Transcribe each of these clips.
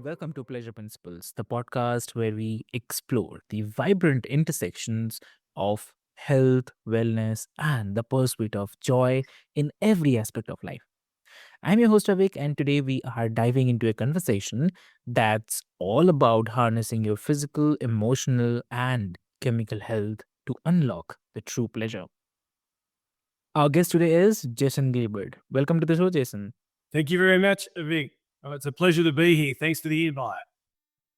welcome to Pleasure Principles, the podcast where we explore the vibrant intersections of health, wellness, and the pursuit of joy in every aspect of life. I'm your host, Avik, and today we are diving into a conversation that's all about harnessing your physical, emotional, and chemical health to unlock the true pleasure. Our guest today is Jason Gilbert. Welcome to the show, Jason. Thank you very much, Vic. It's a pleasure to be here. Thanks for the invite.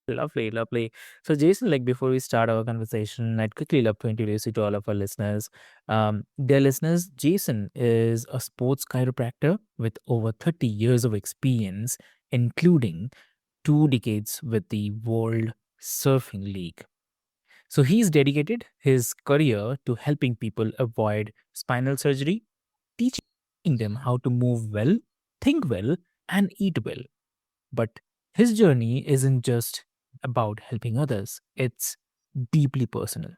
Lovely, lovely. So, Jason, before we start our conversation, I'd quickly love to introduce you to all of our listeners. Dear listeners, Jason is a sports chiropractor with over 30 years of experience, including 2 decades with the World Surfing League. So, he's dedicated his career to helping people avoid spinal surgery, teaching them how to move well, think well, and eat well. But his journey isn't just about helping others, it's deeply personal.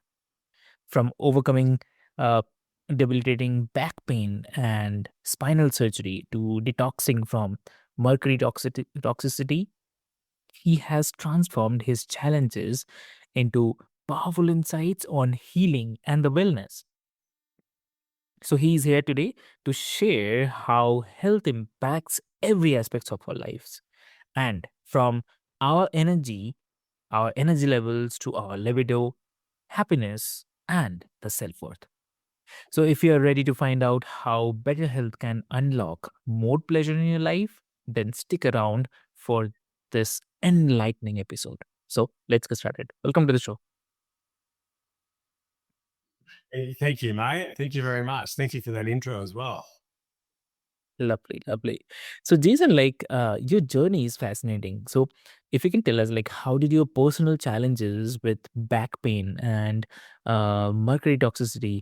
From overcoming uh, debilitating back pain and spinal surgery to detoxing from mercury toxicity, he has transformed his challenges into powerful insights on healing and the wellness. So he's here today to share how health impacts every aspect of our lives, and from our energy levels to our libido, happiness, and the self worth. So, if you are ready to find out how better health can unlock more pleasure in your life, then stick around for this enlightening episode. So, let's get started. Welcome to the show. Hey, thank you, mate. Thank you very much. Thank you for that intro as well. Lovely, lovely. So, Jason, your journey is fascinating. So, if you can tell us, how did your personal challenges with back pain and mercury toxicity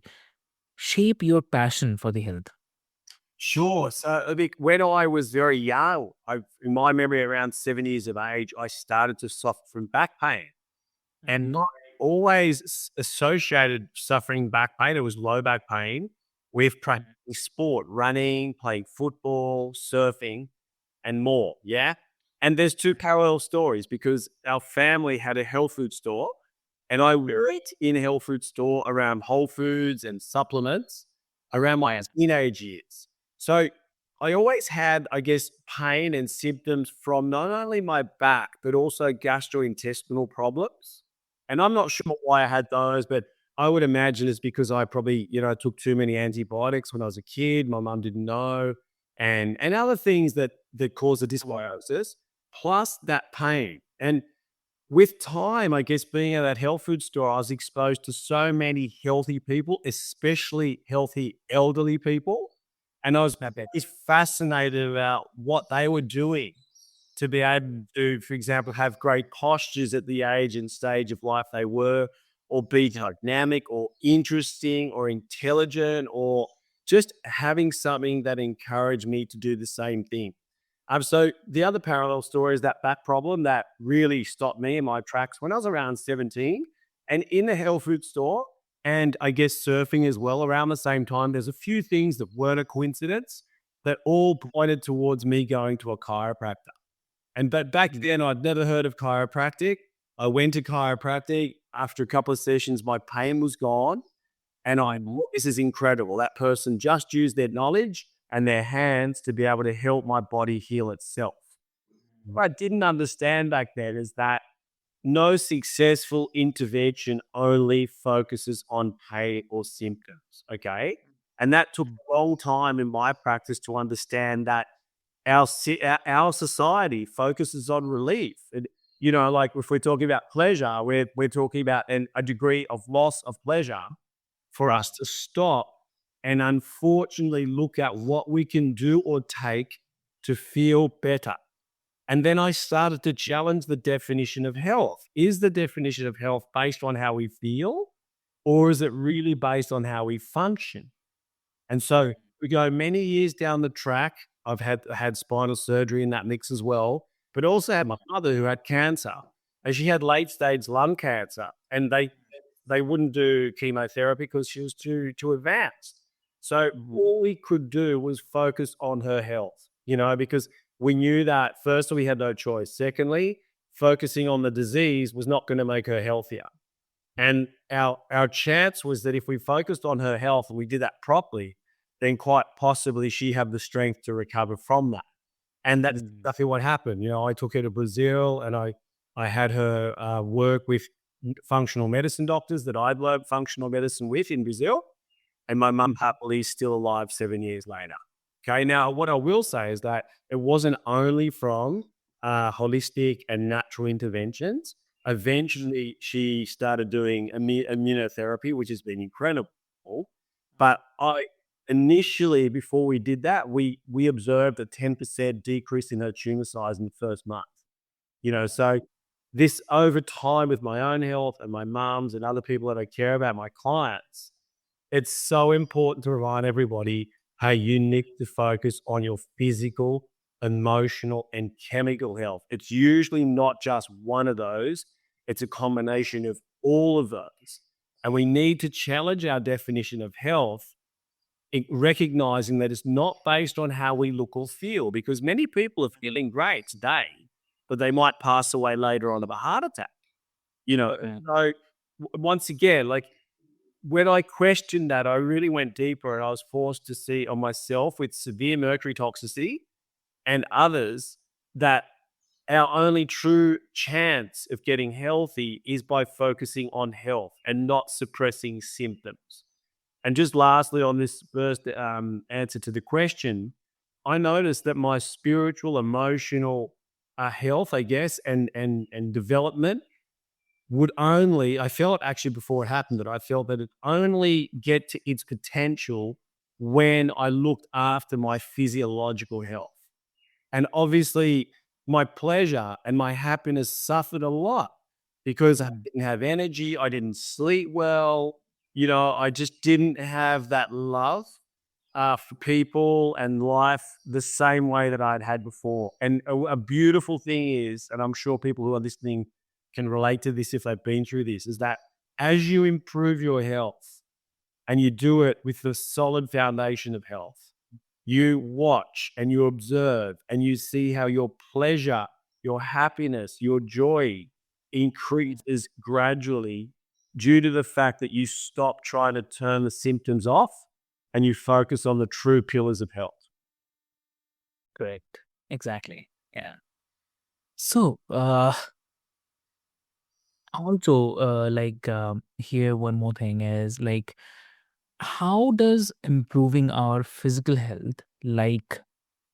shape your passion for the health? Sure. So, Vic, when I was very young, in my memory, around 7 years of age, I started to suffer from back pain. And I always associated suffering back pain, it was low back pain, with practicing sport, running, playing football, surfing, and more. Yeah. And there's two parallel stories because our family had a health food store and I worked in a health food store around whole foods and supplements around my teenage years. So I always had, I guess, pain and symptoms from not only my back, but also gastrointestinal problems. And I'm not sure why I had those, but I would imagine it's because I probably, took too many antibiotics when I was a kid. My mum didn't know, and other things that cause the dysbiosis, plus that pain. And with time, I guess being at that health food store, I was exposed to so many healthy people, especially healthy elderly people. And I was is fascinated about what they were doing to be able to, for example, have great postures at the age and stage of life they were, or be dynamic or interesting or intelligent, or just having something that encouraged me to do the same thing. So the other parallel story is that back problem that really stopped me in my tracks when I was around 17 and in the health food store, and I guess surfing as well around the same time. There's a few things that weren't a coincidence that all pointed towards me going to a chiropractor. But back then, I'd never heard of chiropractic. I went to chiropractic. After a couple of sessions, my pain was gone. And this is incredible. That person just used their knowledge and their hands to be able to help my body heal itself. What I didn't understand back then is that no successful intervention only focuses on pain or symptoms. Okay. And that took a long time in my practice to understand that our society focuses on relief. And, like if we're talking about pleasure, we're talking about a degree of loss of pleasure for us to stop and unfortunately look at what we can do or take to feel better. And then I started to challenge the definition of health. Is the definition of health based on how we feel, or is it really based on how we function? And so we go many years down the track. I've had spinal surgery in that mix as well, but also had my mother who had cancer, and she had late stage lung cancer, and they wouldn't do chemotherapy because she was too advanced. So all we could do was focus on her health, because we knew that first we had no choice. Secondly, focusing on the disease was not going to make her healthier. And our chance was that if we focused on her health and we did that properly, then quite possibly she had the strength to recover from that. And that's Mm. exactly what happened. I took her to Brazil and I had her work with functional medicine doctors that I'd learned functional medicine with in Brazil. And my mum happily is still alive 7 years later. Okay. Now, what I will say is that it wasn't only from holistic and natural interventions. Eventually, she started doing immunotherapy, which has been incredible. But I initially, before we did that, we observed a 10% decrease in her tumor size in the first month. So this over time with my own health and my mum's and other people that I care about, my clients, it's so important to remind everybody, hey, you need to focus on your physical, emotional, and chemical health. It's usually not just one of those, it's a combination of all of those. And we need to challenge our definition of health, recognizing that it's not based on how we look or feel, because many people are feeling great today, but they might pass away later on of a heart attack. Yeah. So once again, like when I questioned that, I really went deeper and I was forced to see on myself with severe mercury toxicity and others that our only true chance of getting healthy is by focusing on health and not suppressing symptoms. And just lastly, on this first answer to the question, I noticed that my spiritual, emotional health, I guess, and development would only, I felt actually before it happened that I felt that it only get to its potential when I looked after my physiological health. And obviously, my pleasure and my happiness suffered a lot because I didn't have energy. I didn't sleep well. I just didn't have that love for people and life the same way that I'd had before. And a beautiful thing is, and I'm sure people who are listening can relate to this if they've been through this, is that as you improve your health and you do it with the solid foundation of health, you watch and you observe and you see how your pleasure, your happiness, your joy increases gradually due to the fact that you stop trying to turn the symptoms off and you focus on the true pillars of health. Correct. Exactly. Yeah. So, also, here one more thing is like, how does improving our physical health, like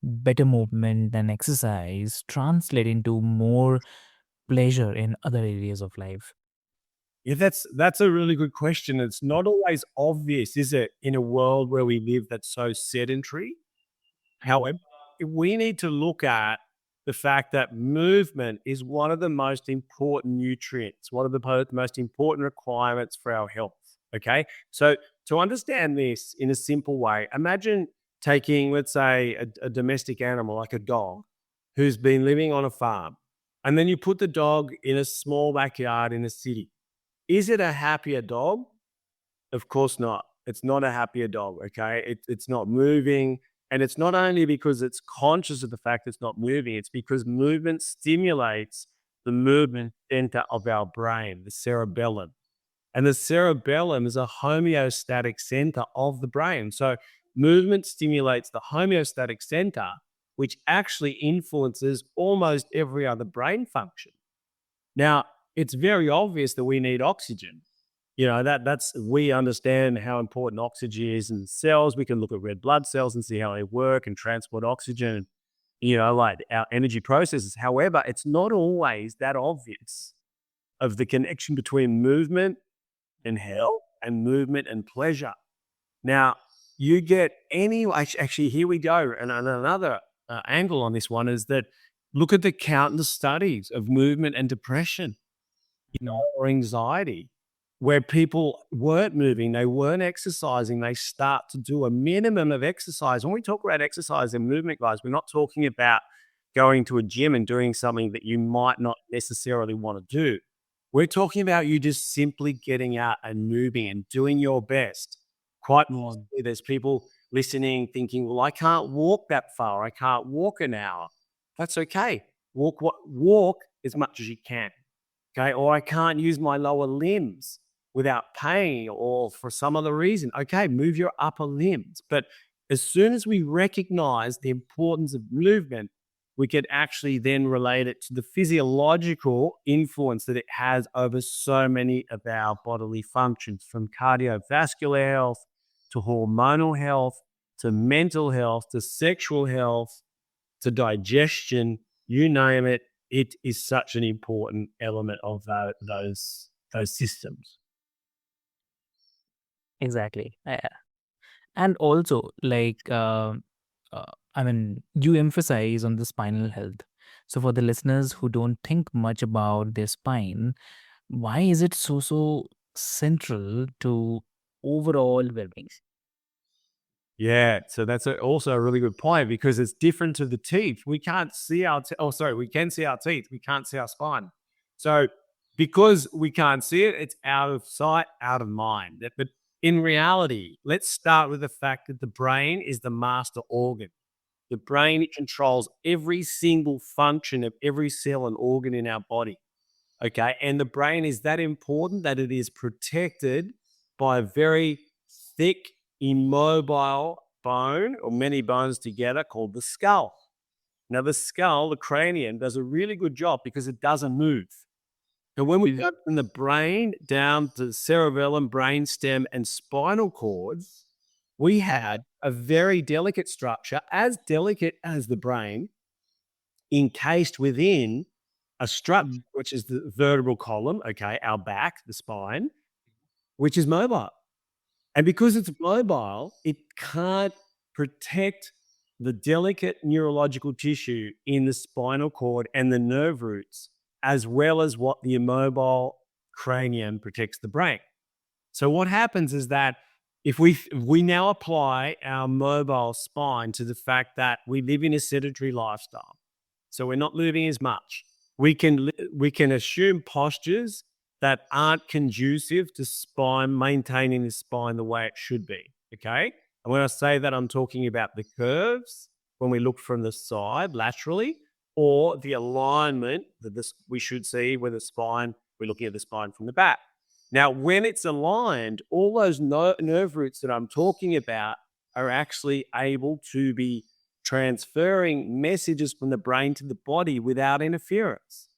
better movement and exercise, translate into more pleasure in other areas of life? Yeah, that's a really good question. It's not always obvious, is it, in a world where we live that's so sedentary? However, we need to look at the fact that movement is one of the most important nutrients, one of the most important requirements for our health. Okay. So, to understand this in a simple way, imagine taking, let's say, a domestic animal like a dog who's been living on a farm, and then you put the dog in a small backyard in a city. Is it a happier dog? Of course not. It's not a happier dog, okay? It's not moving. And it's not only because it's conscious of the fact it's not moving, it's because movement stimulates the movement center of our brain, the cerebellum. And the cerebellum is a homeostatic center of the brain. So movement stimulates the homeostatic center, which actually influences almost every other brain function. Now, it's very obvious that we need oxygen. That's we understand how important oxygen is in cells. We can look at red blood cells and see how they work and transport oxygen, like our energy processes. However, it's not always that obvious of the connection between movement and health and movement and pleasure. Now, you get actually, here we go. And another angle on this one is that look at the countless studies of movement and depression, Mm. or anxiety, where people weren't moving, they weren't exercising, they start to do a minimum of exercise. When we talk about exercise and movement, guys, we're not talking about going to a gym and doing something that you might not necessarily want to do. We're talking about you just simply getting out and moving and doing your best. Quite Mm. possibly, there's people listening thinking, well, I can't walk that far. I can't walk an hour. That's okay. Walk as much as you can. Okay. Or I can't use my lower limbs without pain or for some other reason. Okay. Move your upper limbs. But as soon as we recognize the importance of movement, we could actually then relate it to the physiological influence that it has over so many of our bodily functions, from cardiovascular health to hormonal health to mental health to sexual health to digestion, you name it. It is such an important element of those systems. Exactly. And also, like, I mean, you emphasize on the spinal health. So, for the listeners who don't think much about their spine, why is it so central to overall well-being? Yeah, so that's also a really good point because it's different to the teeth. We can't see our we can see our teeth. We can't see our spine. So because we can't see it, it's out of sight, out of mind. But in reality, let's start with the fact that the brain is the master organ. The brain controls every single function of every cell and organ in our body. Okay. And the brain is that important that it is protected by a very thick, immobile bone or many bones together called the skull. Now, the skull, the cranium, does a really good job because it doesn't move. And when we go from the brain down to cerebellum, brainstem, and spinal cord, we had a very delicate structure, as delicate as the brain, encased within a structure, which is the vertebral column, okay, our back, the spine, which is mobile. And because it's mobile, it can't protect the delicate neurological tissue in the spinal cord and the nerve roots, as well as what the immobile cranium protects the brain. So what happens is that if we now apply our mobile spine to the fact that we live in a sedentary lifestyle, so we're not moving as much, we can assume postures that aren't conducive to spine maintaining the spine the way it should be. Okay, and when I say that, I'm talking about the curves when we look from the side laterally, or the alignment that we should see with the spine. We're looking at the spine from the back. Now, when it's aligned, all those nerve roots that I'm talking about are actually able to be transferring messages from the brain to the body without interference.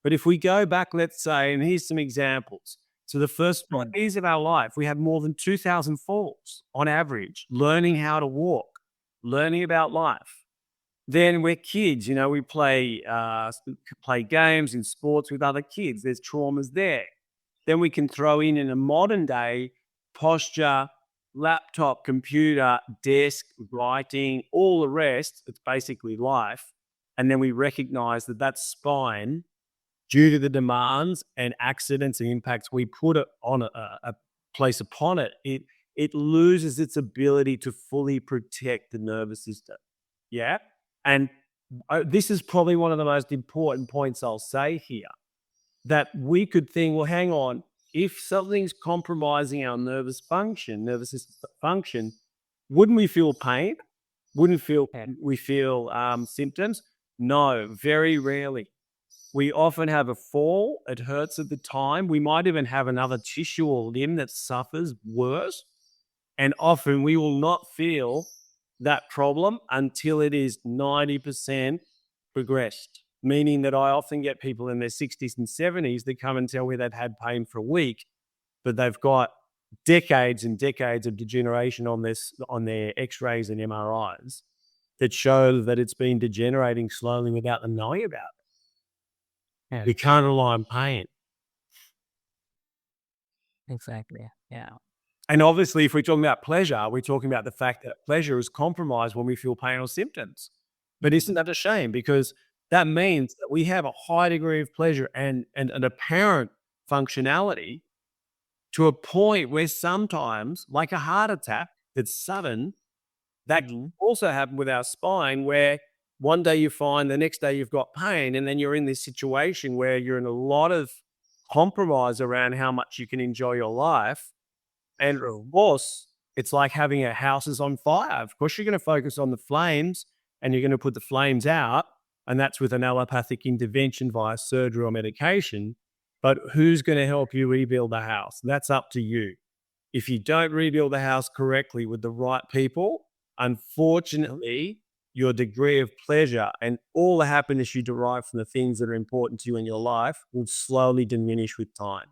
But if we go back, let's say, and here's some examples. So the first 5 years of our life, we have more than 2,000 falls on average, learning how to walk, learning about life. Then we're kids, we play games and sports with other kids. There's traumas there. Then we can throw in a modern day posture, laptop, computer, desk, writing, all the rest. It's basically life. And then we recognize that spine, due to the demands and accidents and impacts we put it on a place upon it, it loses its ability to fully protect the nervous system. Yeah. And this is probably one of the most important points I'll say here, that we could think, well, hang on, if something's compromising our nervous system function, wouldn't we feel pain? Wouldn't we feel symptoms? No, very rarely. We often have a fall. It hurts at the time. We might even have another tissue or limb that suffers worse. And often we will not feel that problem until it is 90% progressed, meaning that I often get people in their 60s and 70s that come and tell me they've had pain for a week, but they've got decades and decades of degeneration on their x-rays and MRIs that show that it's been degenerating slowly without them knowing about it. Yeah, We can't rely on pain. exactly. Yeah. And obviously, if we're talking about pleasure, we're talking about the fact that pleasure is compromised when we feel pain or symptoms. But isn't that a shame? Because that means that we have a high degree of pleasure and an apparent functionality to a point where sometimes, like a heart attack that's sudden, that can also happen with our spine, where one day you find the next day you've got pain, and then you're in this situation where you're in a lot of compromise around how much you can enjoy your life. And of course, it's like having a house is on fire. Of course, you're going to focus on the flames and you're going to put the flames out. and that's with an allopathic intervention via surgery or medication. But who's going to help you rebuild the house? That's up to you. If you don't rebuild the house correctly with the right people, unfortunately, your degree of pleasure and all the happiness you derive from the things that are important to you in your life will slowly diminish with time.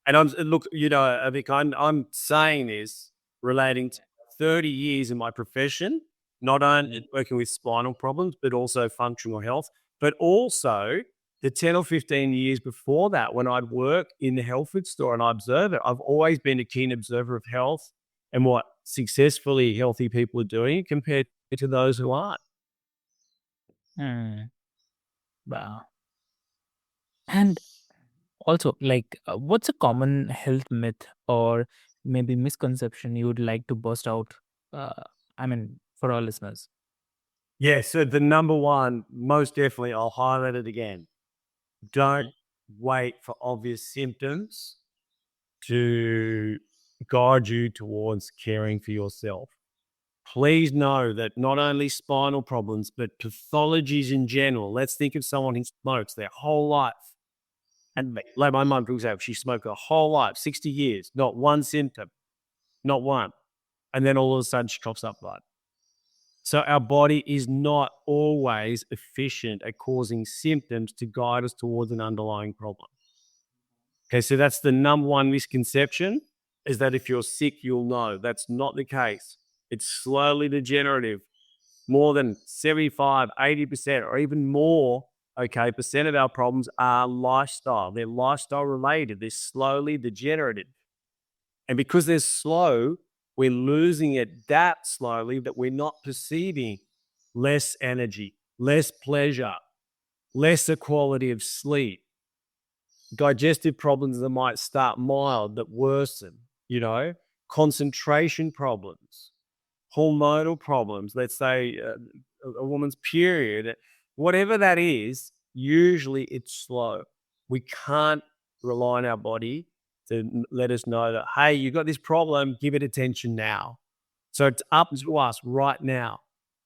And look, Vic, I'm saying this relating to 30 years in my profession, not only working with spinal problems, but also functional health, but also the 10 or 15 years before that when I'd work in the health food store and I observe it. I've always been a keen observer of health and what successfully healthy people are doing compared to those who aren't. Hmm. Wow. And also, like, what's a common health myth or maybe misconception you would like to bust out? Uh, I mean, for our listeners. Yeah, so the number one, most definitely, I'll highlight it again. Don't wait for obvious symptoms to guide you towards caring for yourself. Please know that not only spinal problems, but pathologies in general. Let's think of someone who smokes their whole life. And like my mum, for example, she smoked her whole life, 60 years, not one symptom, not one. And then all of a sudden she coughs up blood. So our body is not always efficient at causing symptoms to guide us towards an underlying problem. Okay, so that's the number one misconception, is that if you're sick, you'll know. That's not the case. It's slowly degenerative. More than 75, 80%, or even more, okay, percent of our problems are lifestyle. They're lifestyle related. They're slowly degenerative. And because they're slow, we're losing it that slowly that we're not perceiving less energy, less pleasure, lesser quality of sleep, digestive problems that might start mild that worsen, concentration problems, hormonal problems, let's say a woman's period, whatever that is, usually it's slow. We can't rely on our body to let us know that, hey, you've got this problem, give it attention now. So it's up to us right now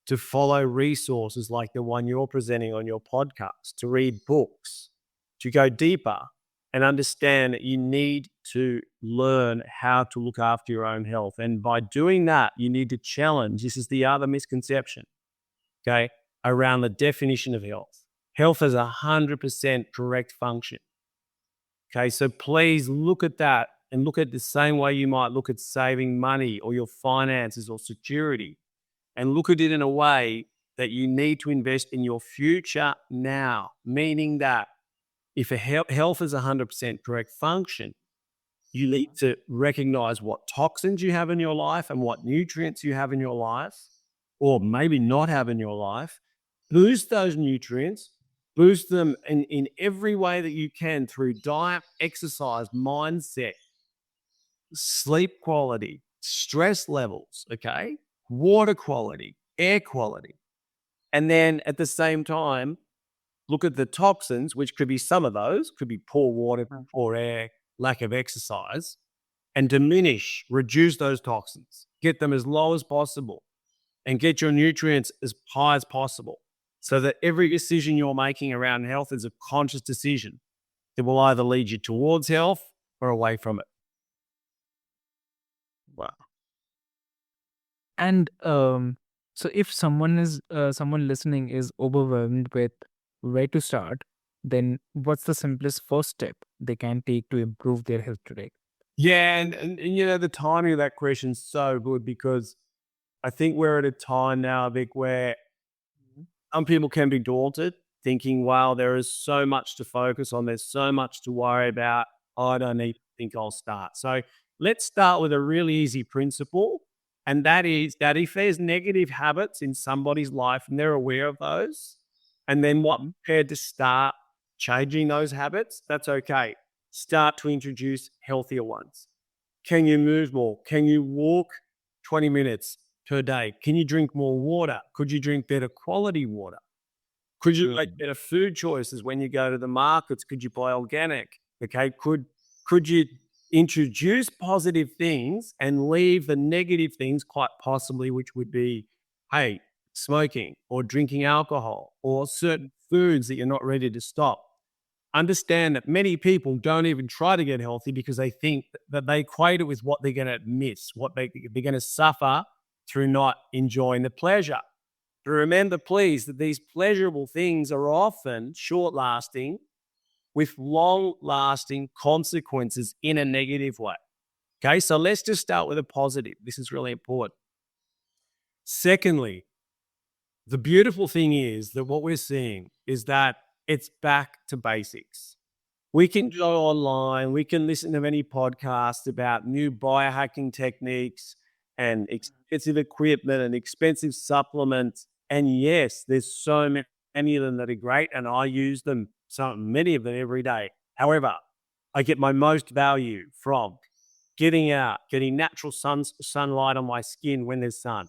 to follow resources like the one you're presenting on your podcast, to read books, to go deeper and understand that you need to learn how to look after your own health. And by doing that, you need to challenge. This is the other misconception, okay, around the definition of health. Health is 100% correct function. Okay, so please look at that and look at the same way you might look at saving money or your finances or security, and look at it in a way that you need to invest in your future now, meaning that if health is 100% correct function, you need to recognize what toxins you have in your life and what nutrients you have in your life, or maybe not have in your life. Boost those nutrients, boost them in every way that you can through diet, exercise, mindset, sleep quality, stress levels, okay, water quality, air quality. And then at the same time, look at the toxins, which could be some of those, could be poor water, poor air, lack of exercise, and reduce those toxins, get them as low as possible, and get your nutrients as high as possible, so that every decision you're making around health is a conscious decision that will either lead you towards health or away from it. Wow. And so if someone listening is overwhelmed with where to start, then what's the simplest first step they can take to improve their health today? Yeah, and the timing of that question is so good, because I think we're at a time now, Vic, where some people can be daunted, thinking, wow, there is so much to focus on. There's so much to worry about. I don't even think I'll start. So let's start with a really easy principle. And that is that if there's negative habits in somebody's life and they're aware of those, and then what prepared to start changing those habits, that's okay. Start to introduce healthier ones. Can you move more? Can you walk 20 minutes per day? Can you drink more water? Could you drink better quality water? Could you make better food choices when you go to the markets? Could you buy organic? Okay. Could you introduce positive things and leave the negative things, quite possibly, which would be, hey, smoking or drinking alcohol or certain foods that you're not ready to stop. Understand that many people don't even try to get healthy because they think that they equate it with what they're going to miss, they're going to suffer through not enjoying the pleasure. But remember, please, that these pleasurable things are often short lasting with long lasting consequences in a negative way. Okay, so let's just start with a positive. This is really important. Secondly, the beautiful thing is that what we're seeing is that it's back to basics. We can go online, we can listen to any podcast about new biohacking techniques and expensive equipment and expensive supplements. And yes, there's so many of them that are great, and I use them, many of them every day. However, I get my most value from getting out, getting natural sunlight on my skin when there's sun,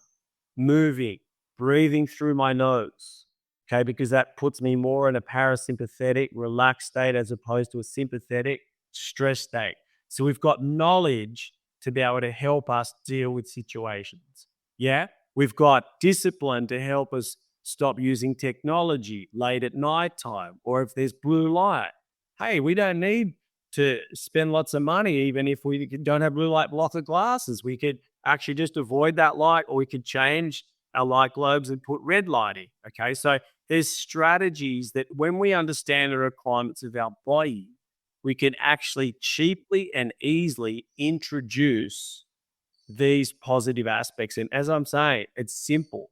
moving, breathing through my nose, okay, because that puts me more in a parasympathetic, relaxed state as opposed to a sympathetic, stress state. So we've got knowledge to be able to help us deal with situations. Yeah. We've got discipline to help us stop using technology late at night time or if there's blue light. Hey, we don't need to spend lots of money, even if we don't have blue light blocker glasses. We could actually just avoid that light, or we could change our light globes and put red lighting. Okay. So there's strategies that when we understand the requirements of our body, we can actually cheaply and easily introduce these positive aspects. And as I'm saying, it's simple.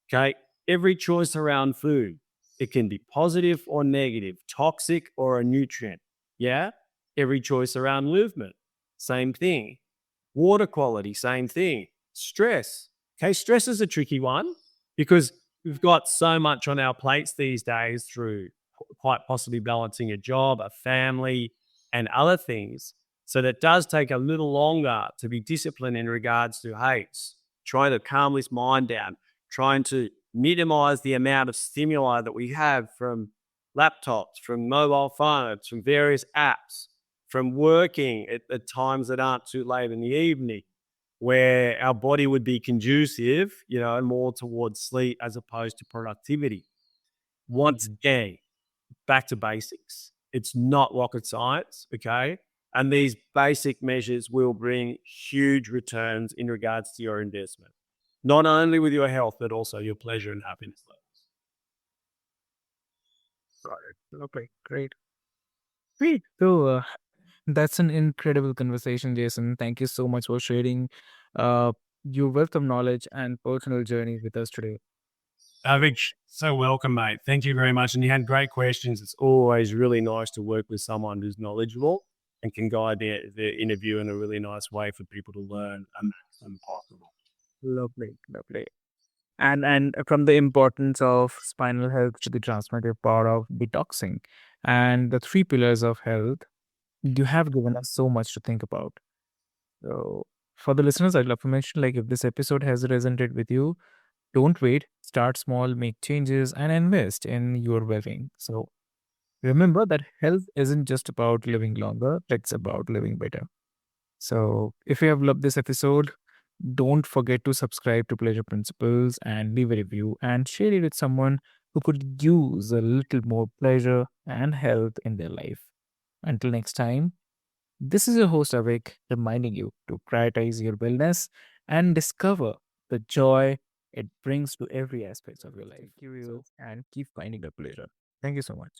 Okay. Every choice around food, it can be positive or negative, toxic or a nutrient. Yeah. Every choice around movement, same thing. Water quality, same thing. Stress. Okay. Stress is a tricky one because we've got so much on our plates these days through quite possibly balancing a job, a family, and other things. So that does take a little longer to be disciplined in regards to, hey, trying to calm this mind down, trying to minimize the amount of stimuli that we have from laptops, from mobile phones, from various apps, from working at times that aren't too late in the evening, where our body would be conducive, more towards sleep as opposed to productivity. Once again, back to basics. It's not rocket science, okay? And these basic measures will bring huge returns in regards to your investment, not only with your health, but also your pleasure and happiness levels. Got it. Okay, great. Great. So that's an incredible conversation, Jason. Thank you so much for sharing uh, your wealth of knowledge and personal journey with us today. Vic, so welcome, mate. Thank you very much. And you had great questions. It's always really nice to work with someone who's knowledgeable and can guide their interview in a really nice way for people to learn a maximum possible. Lovely, lovely. And from the importance of spinal health to the transformative power of detoxing and the three pillars of health, you have given us so much to think about. So, for the listeners, I'd love to mention like if this episode has resonated with you, don't wait, start small, make changes, and invest in your well being. So, remember that health isn't just about living longer, it's about living better. So, if you have loved this episode, don't forget to subscribe to Pleasure Principles and leave a review and share it with someone who could use a little more pleasure and health in their life. Until next time, this is your host Avik reminding you to prioritize your wellness and discover the joy it brings to every aspect of your life. Stay curious and keep finding the pleasure. Thank you so much.